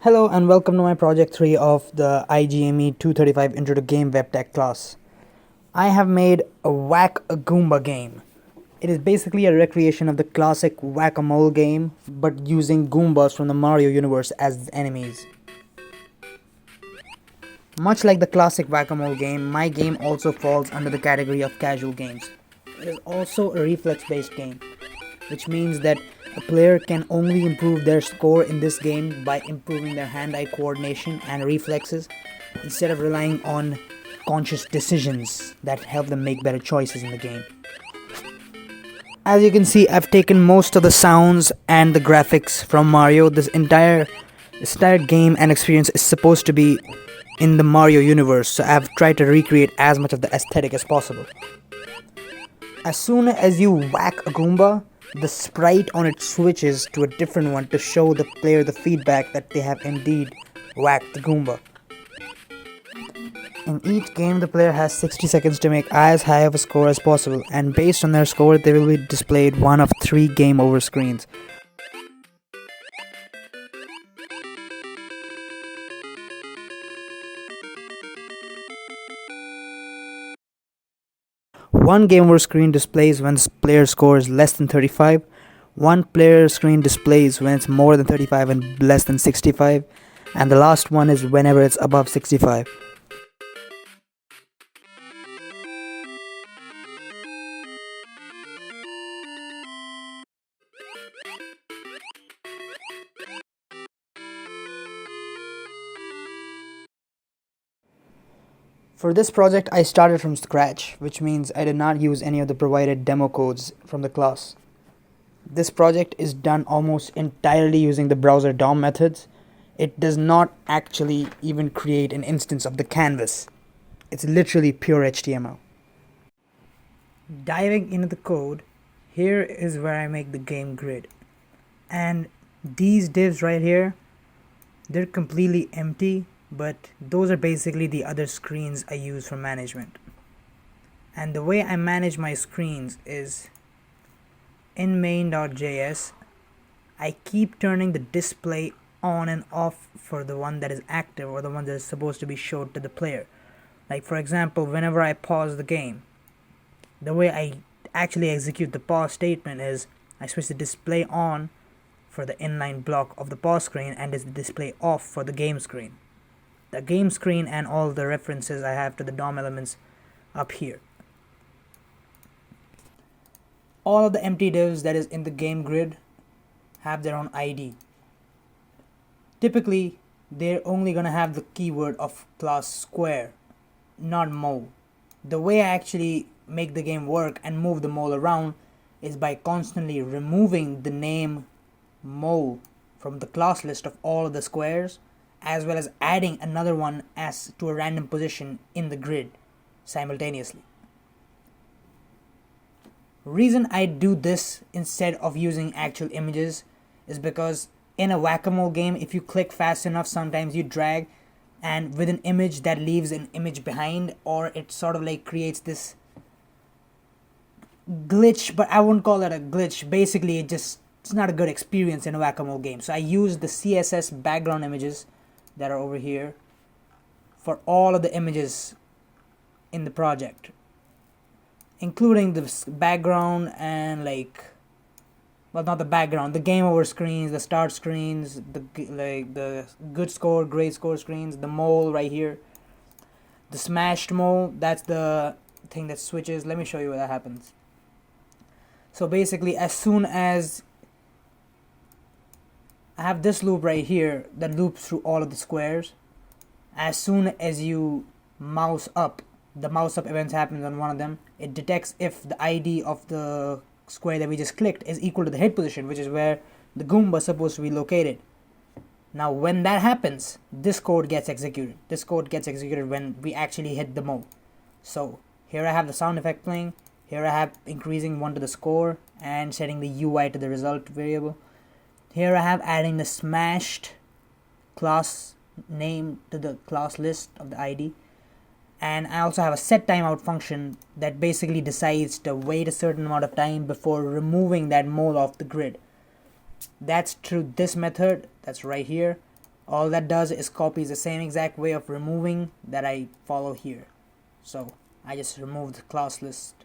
Hello and welcome to my project 3 of the IGME 235 Intro to Game Web Tech class. I have made a Whack-A-Goomba game. It is basically a recreation of the classic Whack-A-Mole game, but using Goombas from the Mario universe as enemies. Much like the classic Whack-A-Mole game, my game also falls under the category of casual games. It is also a reflex-based game, which means that a player can only improve their score in this game by improving their hand-eye coordination and reflexes instead of relying on conscious decisions that help them make better choices in the game. As you can see, I've taken most of the sounds and the graphics from Mario. This entire game and experience is supposed to be in the Mario universe, so I've tried to recreate as much of the aesthetic as possible. As soon as you whack a Goomba, the sprite on it switches to a different one to show the player the feedback that they have indeed whacked the Goomba. In each game, the player has 60 seconds to make as high of a score as possible, and based on their score, they will be displayed one of 3 game over screens. One game over screen displays when the player score is less than 35. One player screen displays when it's more than 35 and less than 65. And the last one is whenever it's above 65. For this project, I started from scratch, which means I did not use any of the provided demo codes from the class. This project is done almost entirely using the browser DOM methods. It does not actually even create an instance of the canvas. It's literally pure HTML. Diving into the code, here is where I make the game grid. And these divs right here, they're completely empty, but those are basically the other screens I use for management. And the way I manage my screens is in main.js, I keep turning the display on and off for the one that is active or the one that is supposed to be showed to the player. Like for example, whenever I pause the game, the way I actually execute the pause statement is I switch the display on for the inline block of the pause screen and is the display off for the game screen. The game screen and all the references I have to the DOM elements up here. All of the empty divs that is in the game grid have their own ID. Typically, they're only gonna have the keyword of class square, not mole. The way I actually make the game work and move the mole around is by constantly removing the name mole from the class list of all of the squares, as well as adding another one as to a random position in the grid simultaneously. Reason I do this instead of using actual images is because in a whack-a-mole game, if you click fast enough, sometimes you drag, and with an image that leaves an image behind, or it sort of like creates this glitch, but I wouldn't call it a glitch. Basically, it's not a good experience in a whack-a-mole game. So I use the CSS background images that are over here for all of the images in the project, including the background and not the background, the game over screens, the start screens, the good score, great score screens, the mole right here, the smashed mole, that's the thing that switches. Let me show you what that happens. So basically, as soon as I have this loop right here that loops through all of the squares, as soon as you mouse up, the mouse up events happens on one of them, it detects if the ID of the square that we just clicked is equal to the hit position, which is where the Goomba is supposed to be located. Now when that happens, this code gets executed. This code gets executed when we actually hit the mole. So here I have the sound effect playing, here I have increasing 1 to the score and setting the UI to the result variable. Here I have adding the smashed class name to the class list of the ID. And I also have a set timeout function that basically decides to wait a certain amount of time before removing that mole off the grid. That's through this method that's right here. All that does is copies the same exact way of removing that I follow here. So I just removed the class list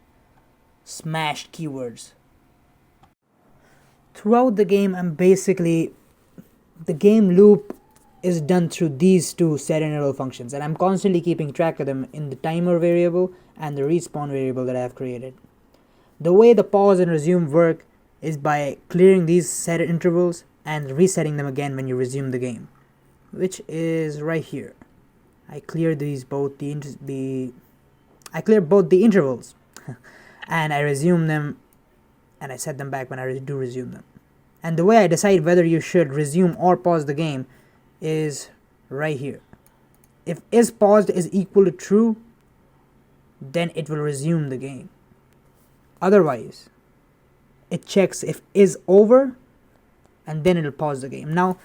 smashed keywords. Throughout the game, the game loop is done through these two set interval functions, and I'm constantly keeping track of them in the timer variable and the respawn variable that I have created. The way the pause and resume work is by clearing these set intervals and resetting them again when you resume the game, which is right here. I clear both the intervals and I resume them, and I set them back when I do resume them. And the way I decide whether you should resume or pause the game is right here. If is paused is equal to true, then it will resume the game. Otherwise, it checks if is over, and then it'll pause the game. Now,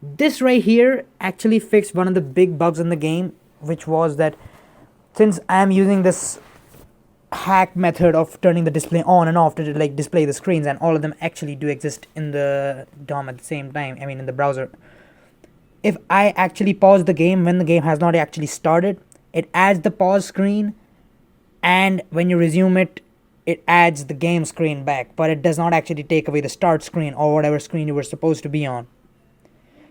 this right here actually fixed one of the big bugs in the game, which was that since I'm using this hack method of turning the display on and off to like display the screens, and all of them actually do exist in the DOM at the same time, I mean in the browser. If I actually pause the game when the game has not actually started, it adds the pause screen, and when you resume it, it adds the game screen back, but it does not actually take away the start screen or whatever screen you were supposed to be on.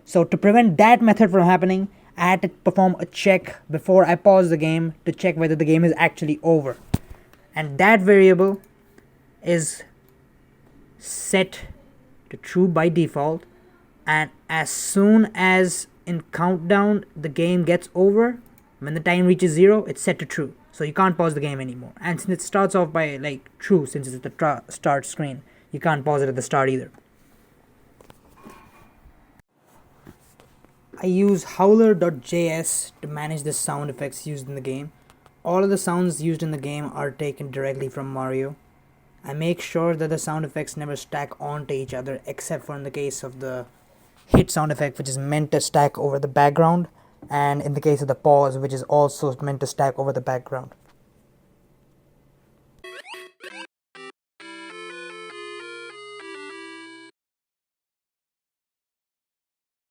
So to prevent that method from happening, I had to perform a check before I pause the game to check whether the game is actually over. And that variable is set to true by default, and as soon as in countdown the game gets over, when the time reaches 0, it's set to true. So you can't pause the game anymore. And since it starts off by like true, since it's the start screen, you can't pause it at the start either. I use howler.js to manage the sound effects used in the game. All of the sounds used in the game are taken directly from Mario. I make sure that the sound effects never stack onto each other, except for in the case of the hit sound effect, which is meant to stack over the background, and in the case of the pause, which is also meant to stack over the background.